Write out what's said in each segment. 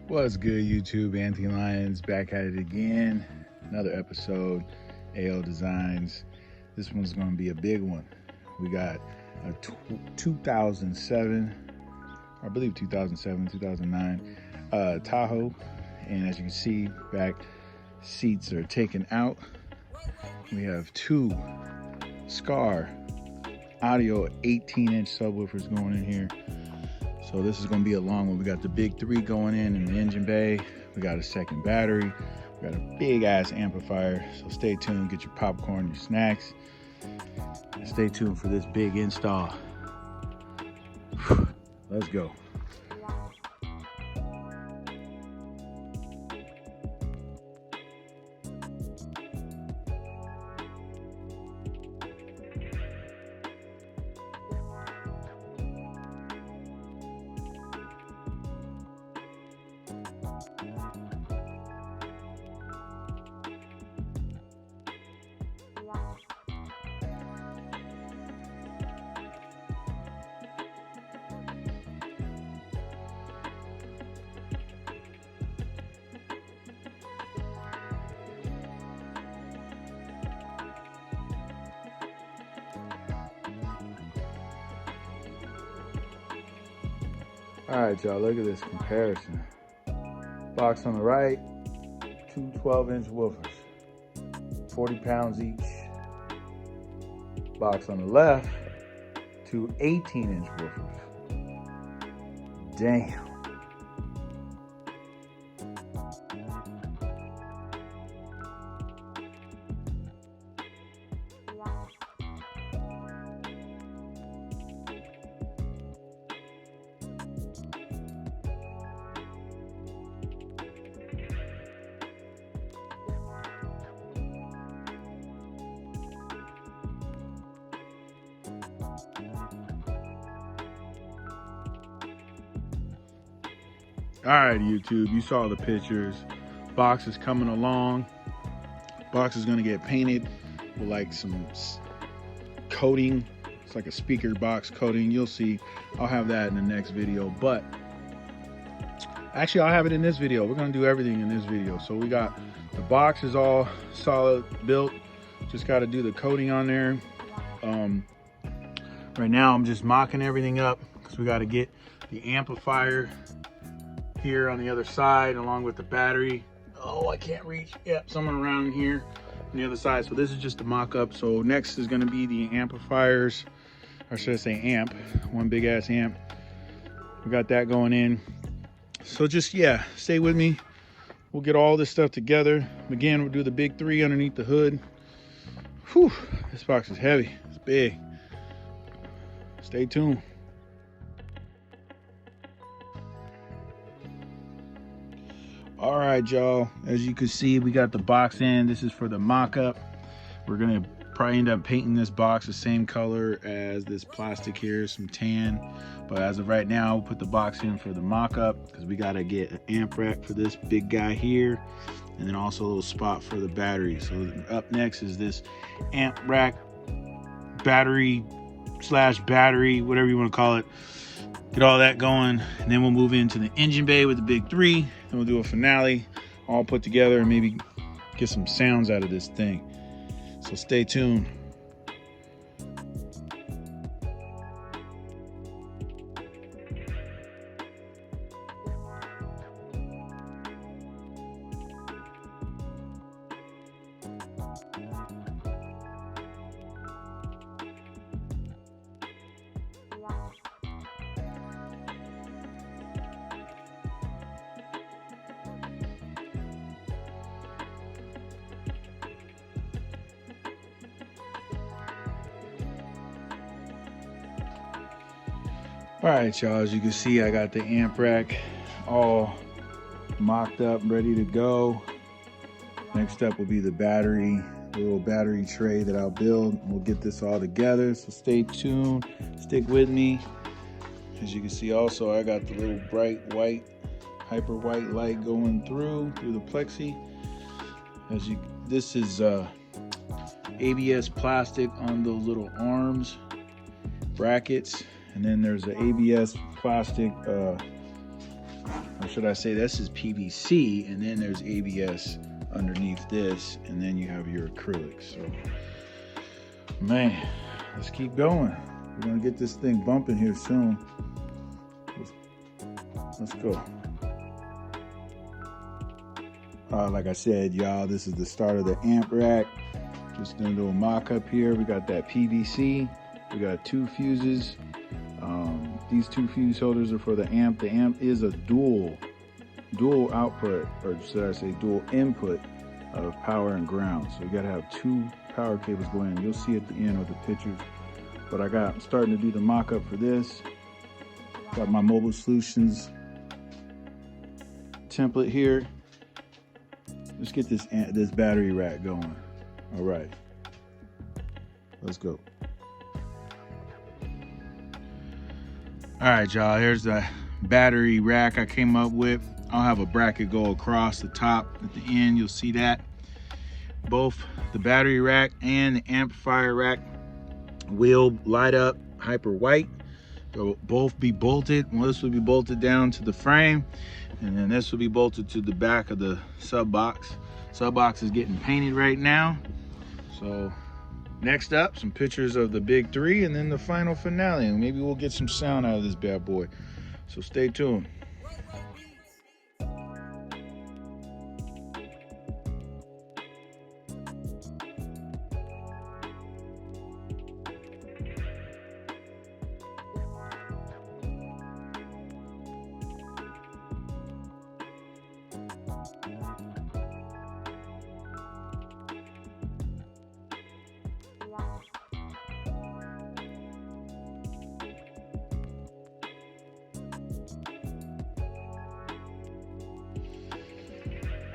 What's good, YouTube? Anthony Lyons back at it again. Another episode, AL Designs. This one's going to be a big one. We got a 2007, I believe 2007, 2009 Tahoe. And as you can see, back seats are taken out. We have two Skar audio 18-inch subwoofers going in here. So this is going to be a long one. We got the big three going in the engine bay. We got a second battery. We got a big ass amplifier. So stay tuned, get your popcorn, your snacks. And stay tuned for this big install. Let's go. All right, y'all, look at this comparison. Box on the right, two 12-inch woofers, 40 pounds each. Box on the left, two 18-inch woofers. Damn. All right, YouTube, you saw the pictures. Box is coming along. Box is gonna get painted with like some coating. It's like a speaker box coating. You'll see. I'll have that in the next video, but actually I'll have it in this video. We're gonna do everything in this video. So we got the box is all solid built. Just got to do the coating on there. Right now I'm just mocking everything up because we got to get the amplifier here on the other side along with the battery. Oh, I can't reach. Yep, somewhere around here on the other side. So this is just a mock-up. So next is going to be the amplifiers, or should I say amp, one big ass amp. We got that going in. So just, yeah, stay with me. We'll get all this stuff together. Again, we'll do the big three underneath the hood. Whew, this box is heavy. It's big. Stay tuned. All right, y'all, as you can see, we got the box in. This is for the mock-up. We're gonna probably end up painting this box the same color as this plastic here, some tan. But as of right now, we'll put the box in for the mock-up because we gotta get an amp rack for this big guy here, and then also a little spot for the battery. So up next is this amp rack, battery, whatever you wanna call it. Get all that going, and then we'll move into the engine bay with the big three, and we'll do a finale all put together and maybe get some sounds out of this thing. So stay tuned. All right, y'all, as you can see, I got the amp rack all mocked up, ready to go. Next up will be the battery, the little battery tray that I'll build. We'll get this all together, so stay tuned, stick with me. As you can see also, I got the little bright white, hyper white light going through the plexi. This is ABS plastic on those little arms brackets, and then there's an ABS plastic, or should I say, this is PVC, and then there's ABS underneath this, and then you have your acrylics. So, man, let's keep going. We're gonna get this thing bumping here soon. Let's go. Like I said, y'all, this is the start of the amp rack. Just doing a little mock-up here. We got that PVC. We got 2 fuses. These 2 fuse holders are for the amp. The amp is a dual output, or should I say dual input of power and ground. So you gotta have 2 power cables going in. You'll see at the end of the pictures. But I'm starting to do the mock-up for this. Got my Mobile Solutions template here. Let's get this battery rack going. All right, let's go. All right, y'all, here's the battery rack I came up with. I'll have a bracket go across the top. At the end, you'll see that. Both the battery rack and the amplifier rack will light up hyper white. They'll both be bolted. Well, this will be bolted down to the frame, and then this will be bolted to the back of the sub box. Sub box is getting painted right now. So next up, some pictures of the big 3, and then the final finale, and maybe we'll get some sound out of this bad boy. So stay tuned.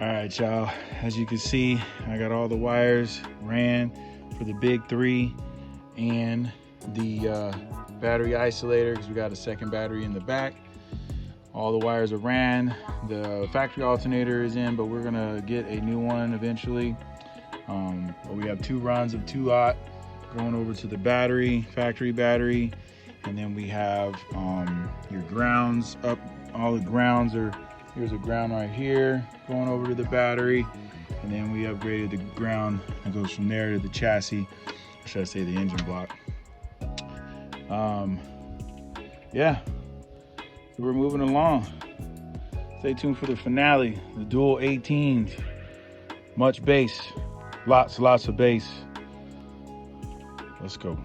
All right, y'all, as you can see, I got all the wires ran for the big 3 and the battery isolator, because we got a second battery in the back. All the wires are ran. The factory alternator is in, but we're gonna get a new one eventually. But we have 2 runs of 2-aught going over to the battery, factory battery, and then we have your grounds up. All the grounds are, here's a ground right here going over to the battery, and then we upgraded the ground that goes from there to the chassis, or should I say the engine block. Yeah, so we're moving along. Stay tuned for the finale, the dual 18s. Much bass, lots of bass. Let's go.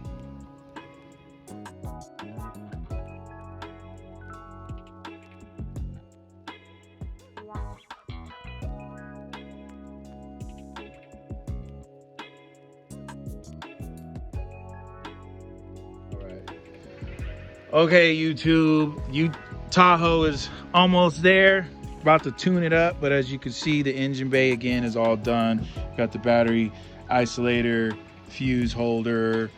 Okay, YouTube, Tahoe is almost there. About to tune it up, but as you can see, the engine bay again is all done. Got the battery isolator, fuse holder,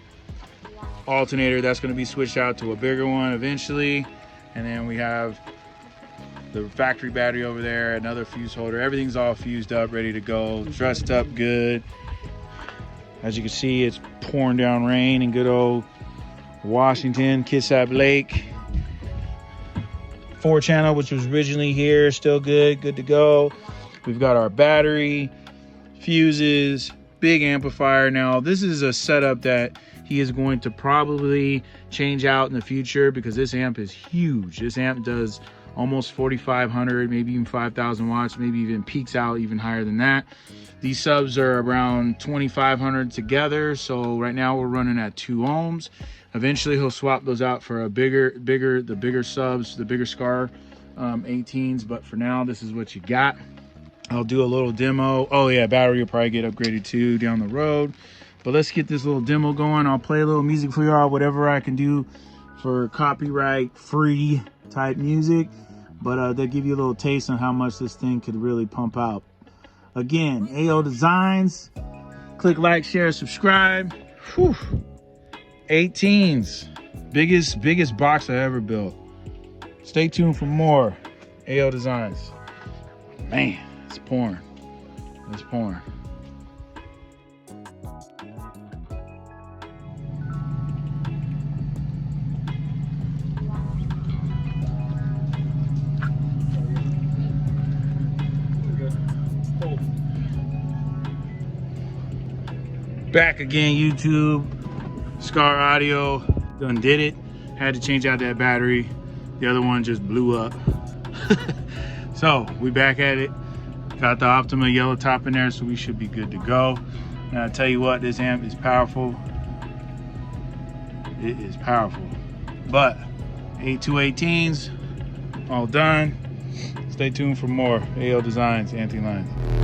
alternator that's going to be switched out to a bigger one eventually, and then we have the factory battery over there, another fuse holder. Everything's all fused up, ready to go, dressed up good. As you can see, it's pouring down rain in good old Washington, Kitsap Lake. 4-channel, which was originally here, still good to go. We've got our battery, fuses, big amplifier. Now this is a setup that he is going to probably change out in the future, because this amp is huge. This amp does almost 4,500, maybe even 5,000 watts, maybe even peaks out even higher than that. These subs are around 2,500 together, so right now we're running at 2 ohms. Eventually he'll swap those out for a bigger subs, the bigger Skar 18s, but for now this is what you got. I'll do a little demo. Oh yeah, battery will probably get upgraded too down the road, but let's get this little demo going. I'll play a little music for y'all, whatever I can do for copyright free type music, but they'll give you a little taste on how much this thing could really pump out. Again, AO Designs, click like, share, subscribe. Whew. 18s, biggest box I ever built. Stay tuned for more AO Designs. Man, it's pouring. It's pouring. Back again, YouTube. Skar Audio done did it. Had to change out that battery. The other one just blew up. So we back at it. Got the Optima yellow top in there, so we should be good to go. And I tell you what, this amp is powerful. It is powerful. But 8218s, all done. Stay tuned for more AL Designs, Anti Lines.